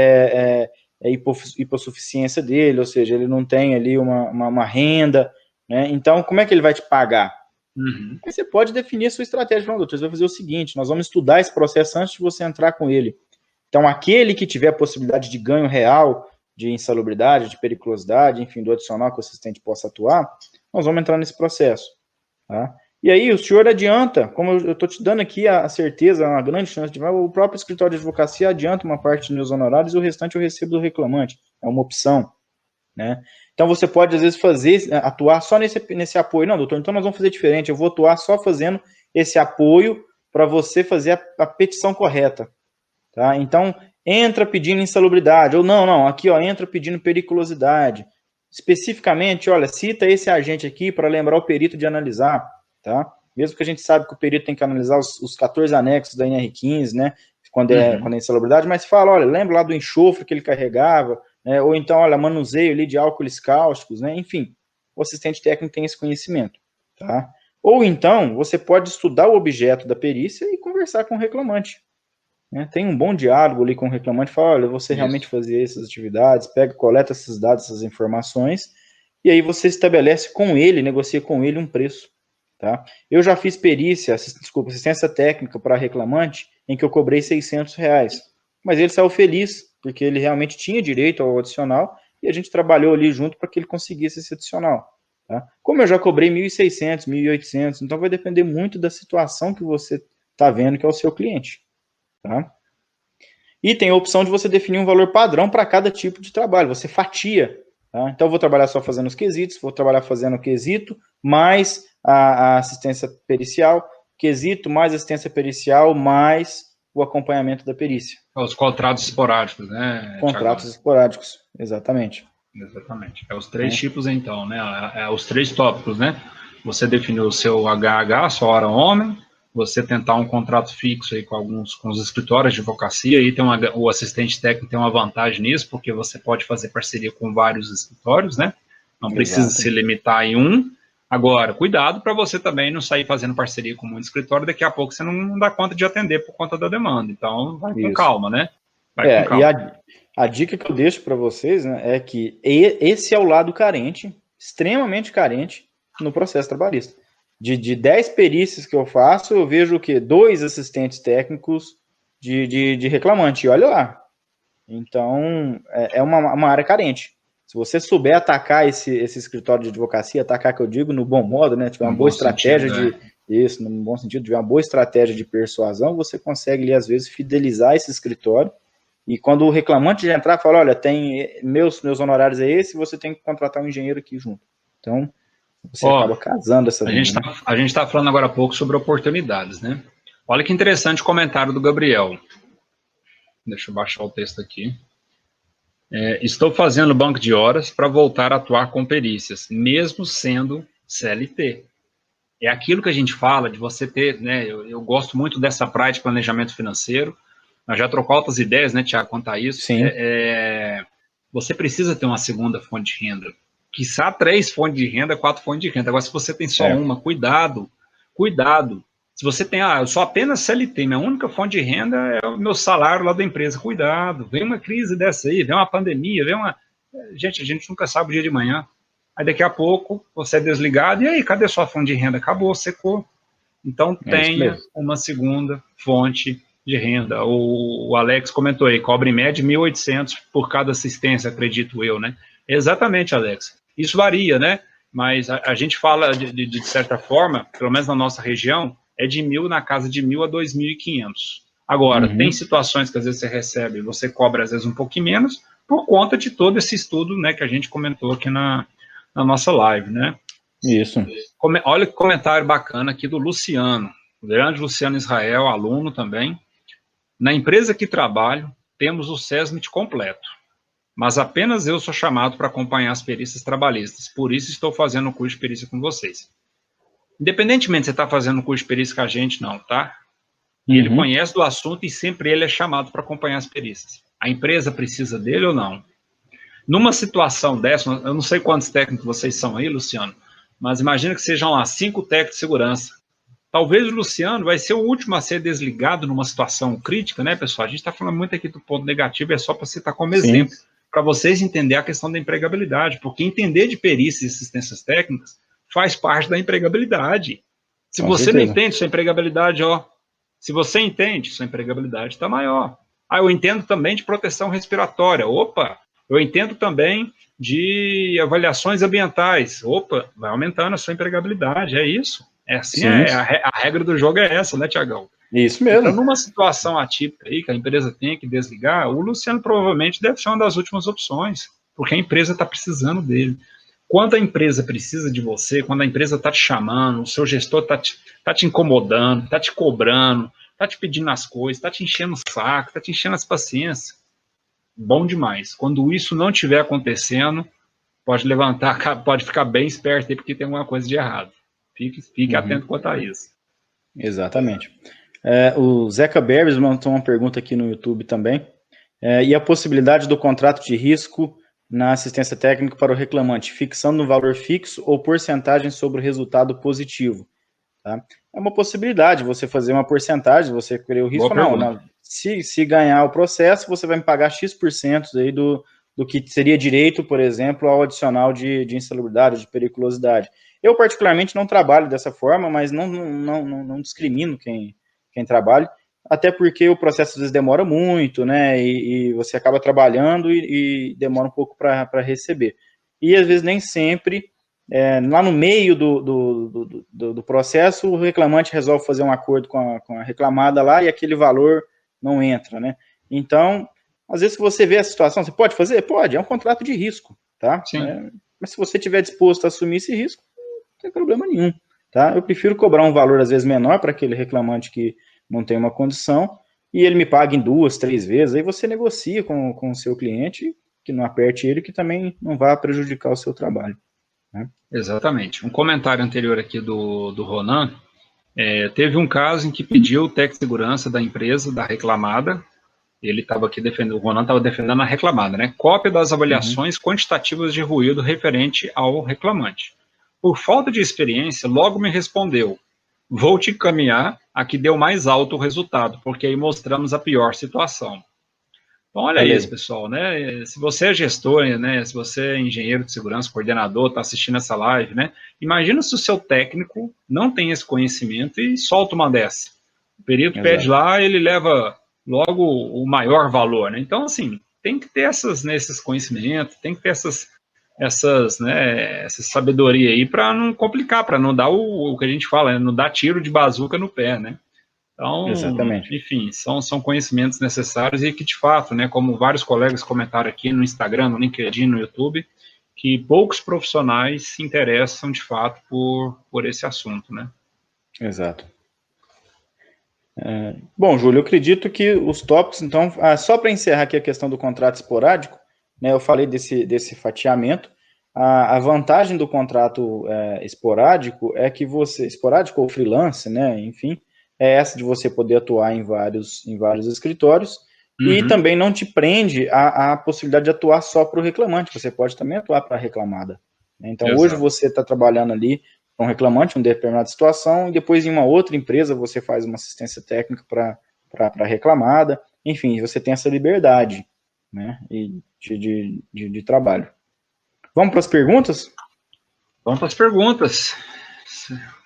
hipossuficiência dele, ou seja, ele não tem ali uma renda, né? Então, como é que ele vai te pagar? Aí você pode definir a sua estratégia, não, doutor, você vai fazer o seguinte, nós vamos estudar esse processo antes de você entrar com ele. Então, aquele que tiver a possibilidade de ganho real, de insalubridade, de periculosidade, enfim, do adicional que o assistente possa atuar, nós vamos entrar nesse processo, tá? E aí o senhor adianta, como eu estou te dando aqui a certeza, uma grande chance de o próprio escritório de advocacia adianta uma parte dos meus honorários e o restante eu recebo do reclamante. É uma opção, né? Então você pode, às vezes, atuar só nesse apoio. Não, doutor, então nós vamos fazer diferente. Eu vou atuar só fazendo esse apoio para você fazer a petição correta. Tá? Então, entra pedindo insalubridade. Ou não, aqui ó, entra pedindo periculosidade. Especificamente, olha, cita esse agente aqui para lembrar o perito de analisar. Tá? Mesmo que a gente sabe que o perito tem que analisar os 14 anexos da NR15, né? Quando é insalubridade, mas fala, olha, lembra lá do enxofre que ele carregava, né? Ou então, olha, manuseio ali de álcools cáusticos, né? Enfim, o assistente técnico tem esse conhecimento, tá? Ou então, você pode estudar o objeto da perícia e conversar com o reclamante, né? Tem um bom diálogo ali com o reclamante, fala, olha, você realmente fazia essas atividades, coleta esses dados, essas informações, e aí você estabelece com ele, negocia com ele um preço. Tá? Eu já fiz assistência técnica para reclamante, em que eu cobrei R$600, mas ele saiu feliz, porque ele realmente tinha direito ao adicional, e a gente trabalhou ali junto para que ele conseguisse esse adicional. Tá? Como eu já cobrei R$1.600, R$1.800, então vai depender muito da situação que você está vendo que é o seu cliente. Tá? E tem a opção de você definir um valor padrão para cada tipo de trabalho, você fatia. Tá? Então eu vou trabalhar só fazendo os quesitos, vou trabalhar fazendo o quesito, mais a assistência pericial, quesito mais assistência pericial, mais o acompanhamento da perícia. Os contratos esporádicos, né? Contratos esporádicos, exatamente. Exatamente. É os 3 tipos, então, né? Os 3 tópicos, né? Você definiu o seu HH, sua hora homem, você tentar um contrato fixo aí com os escritórios de advocacia, aí o assistente técnico tem uma vantagem nisso, porque você pode fazer parceria com vários escritórios, né? Não precisa se limitar em um. Agora, cuidado para você também não sair fazendo parceria com um escritório, daqui a pouco você não dá conta de atender por conta da demanda. Então, vai com calma, né? Vai com E calma. a dica que eu deixo para vocês, né, é que esse é o lado carente, extremamente carente, no processo trabalhista. De 10 perícias que eu faço, eu vejo o quê? 2 assistentes técnicos de reclamante. E olha lá. Então, é uma área carente. Se você souber atacar esse escritório de advocacia, atacar que eu digo no bom modo, né? Tiver uma No boa bom estratégia sentido, isso, no bom sentido, tiver uma boa estratégia de persuasão, você consegue ali, às vezes, fidelizar esse escritório. E quando o reclamante já entrar, fala, olha, tem meus honorários é esse, você tem que contratar um engenheiro aqui junto. Então, você acaba casando essa venda, né? A gente tá falando agora há pouco sobre oportunidades, né? Olha que interessante o comentário do Gabriel. Deixa eu baixar o texto aqui. Estou fazendo banco de horas para voltar a atuar com perícias, mesmo sendo CLT. É aquilo que a gente fala de você ter, né? Eu gosto muito dessa praia de planejamento financeiro. Nós já trocamos outras ideias, né, Tiago, quanto a isso. Sim. Você precisa ter uma segunda fonte de renda. Quiçá 3 fontes de renda, 4 fontes de renda. Agora, se você tem só uma, cuidado. Se você tem, eu sou apenas CLT, minha única fonte de renda é o meu salário lá da empresa. Cuidado, vem uma crise dessa aí, vem uma pandemia, Gente, a gente nunca sabe o dia de manhã. Aí daqui a pouco você é desligado, e aí, cadê sua fonte de renda? Acabou, secou. Então tenha uma segunda fonte de renda. O Alex comentou aí, cobra em média 1.800 por cada assistência, acredito eu, né? Exatamente, Alex. Isso varia, né? Mas a gente fala, de certa forma, pelo menos na nossa região, é de 1.000 na casa de 1.000 a 2.500. Agora, tem situações que às vezes você recebe, você cobra às vezes um pouquinho menos, por conta de todo esse estudo, né, que a gente comentou aqui na nossa live, né? Isso. Olha que comentário bacana aqui do Luciano, o grande Luciano Israel, aluno também. Na empresa que trabalho, temos o SESMIT completo, mas apenas eu sou chamado para acompanhar as perícias trabalhistas, por isso estou fazendo o curso de perícia com vocês. Independentemente de você estar fazendo o curso de perícia com a gente, não, tá? Ele conhece do assunto e sempre ele é chamado para acompanhar as perícias. A empresa precisa dele ou não? Numa situação dessa, eu não sei quantos técnicos vocês são aí, Luciano, mas imagina que sejam lá 5 técnicos de segurança. Talvez o Luciano vai ser o último a ser desligado numa situação crítica, né, pessoal? A gente está falando muito aqui do ponto negativo, é só para citar como exemplo, para vocês entenderem a questão da empregabilidade, porque entender de perícias e assistências técnicas faz parte da empregabilidade. Se você não entende sua empregabilidade, se você entende, sua empregabilidade está maior. Eu entendo também de proteção respiratória. Opa! Eu entendo também de avaliações ambientais. Opa, vai aumentando a sua empregabilidade, é isso. É assim, a regra do jogo é essa, né, Tiagão? Isso mesmo. Então, numa situação atípica aí, que a empresa tem que desligar, o Luciano provavelmente deve ser uma das últimas opções, porque a empresa está precisando dele. Quando a empresa precisa de você, quando a empresa está te chamando, o seu gestor está te incomodando, está te cobrando, está te pedindo as coisas, está te enchendo o saco, está te enchendo as paciências, bom demais. Quando isso não estiver acontecendo, pode ficar bem esperto aí, porque tem alguma coisa de errado. Fique atento quanto a isso. Exatamente. O Zeca Berbes mandou uma pergunta aqui no YouTube também. E a possibilidade do contrato de risco na assistência técnica para o reclamante, fixando um valor fixo ou porcentagem sobre o resultado positivo? Tá? É uma possibilidade você fazer uma porcentagem, você querer o risco. Não. Se ganhar o processo, você vai me pagar X% aí do que seria direito, por exemplo, ao adicional de insalubridade, de periculosidade. Eu, particularmente, não trabalho dessa forma, mas não discrimino quem trabalha, até porque o processo às vezes demora muito, né, e você acaba trabalhando e demora um pouco para receber. E às vezes nem sempre, lá no meio do processo, o reclamante resolve fazer um acordo com a reclamada lá e aquele valor não entra, né. Então, às vezes, se você vê a situação, você pode fazer? Pode, é um contrato de risco, tá? Sim. Mas se você estiver disposto a assumir esse risco, não tem problema nenhum, tá? Eu prefiro cobrar um valor, às vezes, menor para aquele reclamante que não tem uma condição e ele me paga em 2, 3 vezes, aí você negocia com o seu cliente, que não aperte ele, que também não vá prejudicar o seu trabalho, né? Exatamente. Um comentário anterior aqui do Ronan, teve um caso em que pediu o técnico de segurança da empresa, da reclamada, ele estava aqui defendendo, o Ronan estava defendendo a reclamada, né? Cópia das avaliações quantitativas de ruído referente ao reclamante. Por falta de experiência, logo me respondeu: vou te encaminhar a que deu mais alto o resultado, porque aí mostramos a pior situação. Então, olha isso, pessoal, né? Se você é gestor, né? Se você é engenheiro de segurança, coordenador, está assistindo essa live, né? Imagina se o seu técnico não tem esse conhecimento e solta uma dessa. O perito pede lá, ele leva logo o maior valor, né? Então, assim, tem que ter esses conhecimentos, tem que ter essa sabedoria aí para não complicar, para não dar o que a gente fala, né? Não dar tiro de bazuca no pé, né? Então, enfim, são conhecimentos necessários e que, de fato, né, como vários colegas comentaram aqui no Instagram, no LinkedIn, no YouTube, que poucos profissionais se interessam, de fato, por esse assunto, né? Exato. Bom, Júlio, eu acredito que os tópicos, então, só para encerrar aqui a questão do contrato esporádico, né, eu falei desse fatiamento, a vantagem do contrato esporádico é que esporádico ou freelance, né, enfim, é essa de você poder atuar em vários escritórios e também não te prende a possibilidade de atuar só para o reclamante, você pode também atuar para a reclamada. Então, hoje você está trabalhando ali para um reclamante, uma determinada situação, e depois em uma outra empresa você faz uma assistência técnica para a reclamada, enfim, você tem essa liberdade, né, de trabalho. Vamos para as perguntas? Vamos para as perguntas.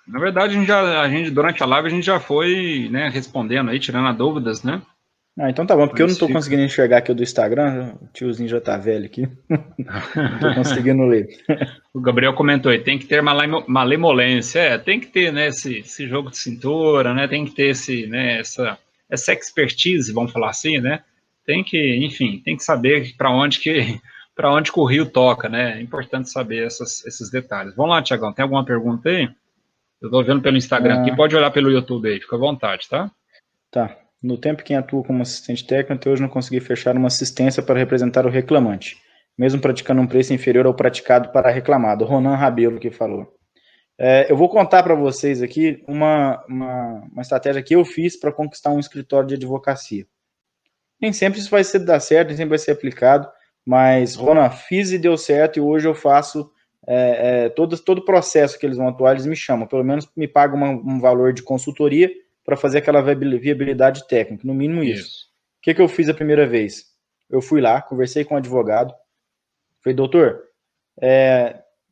Na verdade, a gente durante a live a gente já foi, né, respondendo aí, tirando dúvidas, né? Então tá bom, porque eu não estou conseguindo enxergar aqui o do Instagram, o tiozinho já tá velho aqui, não estou conseguindo ler. O Gabriel comentou aí, tem que ter malemolência, tem que ter, né, esse jogo de cintura, né, tem que ter essa expertise, vamos falar assim, né? Tem que, enfim, tem que saber para onde que o rio toca, né? É importante saber esses detalhes. Vamos lá, Tiagão, tem alguma pergunta aí? Eu estou vendo pelo Instagram aqui, pode olhar pelo YouTube aí, fica à vontade, tá? Tá. No tempo que atua como assistente técnico, até hoje não consegui fechar uma assistência para representar o reclamante, mesmo praticando um preço inferior ao praticado para reclamado. Ronan Rabelo que falou. Eu vou contar para vocês aqui uma estratégia que eu fiz para conquistar um escritório de advocacia. Nem sempre isso vai dar certo, nem sempre vai ser aplicado, mas, Ronan, fiz e deu certo, e hoje eu faço todo o processo que eles vão atuar, eles me chamam, pelo menos me pagam um valor de consultoria para fazer aquela viabilidade técnica, no mínimo isso. O que eu fiz a primeira vez? Eu fui lá, conversei com o advogado, falei, doutor,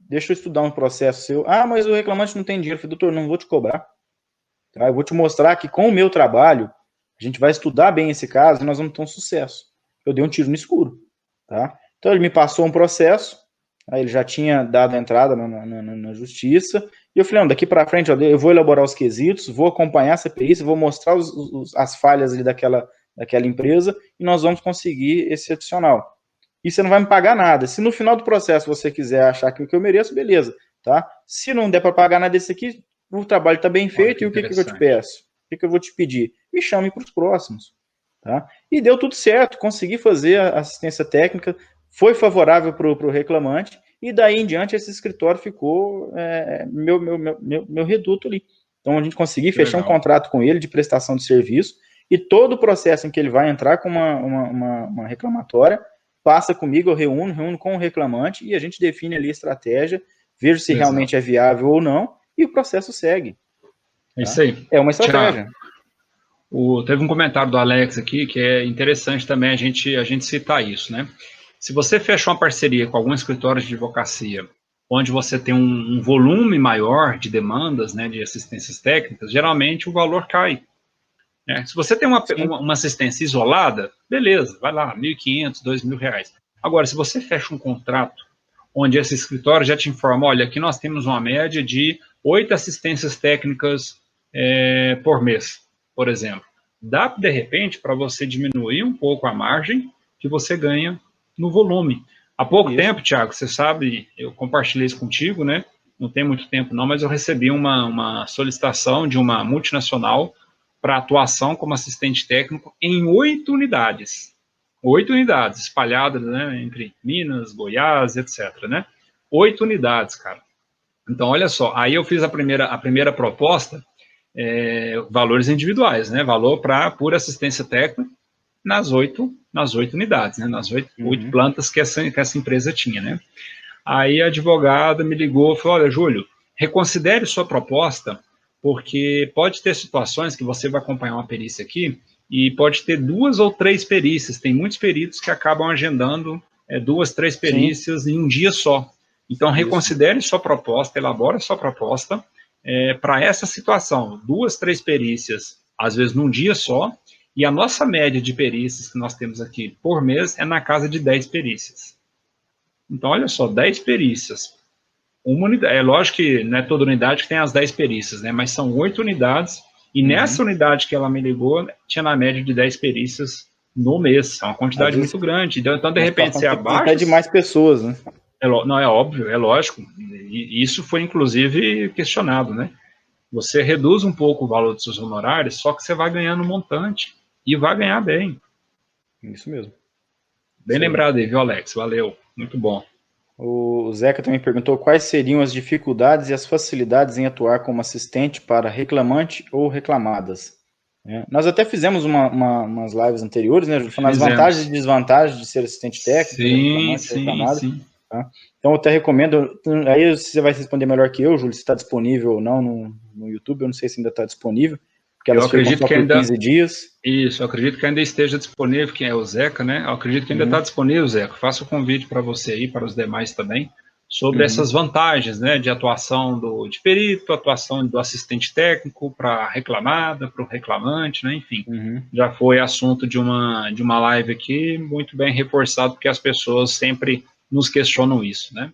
deixa eu estudar um processo seu. Mas o reclamante não tem dinheiro. Eu falei, doutor, não vou te cobrar. Tá? Eu vou te mostrar que com o meu trabalho, a gente vai estudar bem esse caso e nós vamos ter um sucesso. Eu dei um tiro no escuro. Tá? Então ele me passou um processo, ele já tinha dado a entrada na justiça, e eu falei, não, daqui para frente eu vou elaborar os quesitos, vou acompanhar essa perícia, vou mostrar as falhas ali daquela empresa, e nós vamos conseguir esse adicional. E você não vai me pagar nada. Se no final do processo você quiser achar que o que eu mereço, beleza, tá? Se não der para pagar nada desse aqui, o trabalho está bem feito, e o que eu te peço? O que eu vou te pedir? Me chame para os próximos, tá? E deu tudo certo, consegui fazer a assistência técnica, foi favorável para o reclamante, e daí em diante esse escritório ficou meu reduto ali. Então a gente conseguiu fechar um contrato com ele de prestação de serviço, e todo o processo em que ele vai entrar com uma reclamatória, passa comigo, eu reúno com o reclamante, e a gente define ali a estratégia, vejo se realmente é viável ou não, e o processo segue. É isso aí. É uma estratégia. Teve um comentário do Alex aqui que é interessante também a gente citar isso, né? Se você fecha uma parceria com algum escritório de advocacia, onde você tem um volume maior de demandas, né, de assistências técnicas, geralmente o valor cai. Né? Se você tem uma assistência isolada, beleza, vai lá, R$1.500, R$2.000. Agora, se você fecha um contrato onde esse escritório já te informa, olha, aqui nós temos uma média de 8 assistências técnicas por mês, por exemplo. Dá, de repente, para você diminuir um pouco a margem que você ganha no volume. Há pouco tempo, Thiago, você sabe, eu compartilhei isso contigo, né? Não tem muito tempo não, mas eu recebi uma solicitação de uma multinacional para atuação como assistente técnico em 8 unidades. 8 unidades, espalhadas, né, entre Minas, Goiás, etc., né? 8 unidades, cara. Então, olha só, aí eu fiz a primeira proposta, valores individuais, né? Valor para pura assistência técnica nas 8 unidades, né? Nas 8 plantas que essa empresa tinha, né? Aí a advogada me ligou e falou, olha, Júlio, reconsidere sua proposta, porque pode ter situações que você vai acompanhar uma perícia aqui, e pode ter 2 ou 3 perícias. Tem muitos peritos que acabam agendando 2, 3 perícias em um dia só. Então, reconsidere sua proposta, elabore sua proposta para essa situação. 2, 3 perícias, às vezes num dia só, e a nossa média de perícias que nós temos aqui por mês é na casa de 10 perícias. Então, olha só, 10 perícias. Uma unidade, é lógico que não é toda unidade que tem as 10 perícias, né? Mas são 8 unidades, e nessa unidade que ela me ligou, tinha na média de 10 perícias no mês. É uma quantidade muito grande. Então, de repente, você abaixa... de mais pessoas, né? Não, é óbvio, é lógico. E isso foi, inclusive, questionado, né? Você reduz um pouco o valor dos seus honorários, só que você vai ganhando um montante. E vai ganhar bem. Isso mesmo. Bem lembrado aí, viu, Alex? Valeu. Muito bom. O Zeca também perguntou quais seriam as dificuldades e as facilidades em atuar como assistente para reclamante ou reclamadas. Nós até fizemos umas lives anteriores, né, falando as vantagens e desvantagens de ser assistente técnico, reclamante, reclamado. Sim. Tá? Então eu até recomendo, aí você vai responder melhor que eu, Júlio, se está disponível ou não no YouTube, eu não sei se ainda está disponível, porque elas ficam só por 15 dias. Isso, eu acredito que ainda esteja disponível, quem é o Zeca, né? Eu acredito que ainda está disponível, Zeca. Faço o convite para você aí, para os demais também, sobre essas vantagens, né, de atuação de perito, atuação do assistente técnico para reclamada, para o reclamante, né, enfim. Já foi assunto de uma live aqui, muito bem reforçado, porque as pessoas sempre nos questionam isso, né?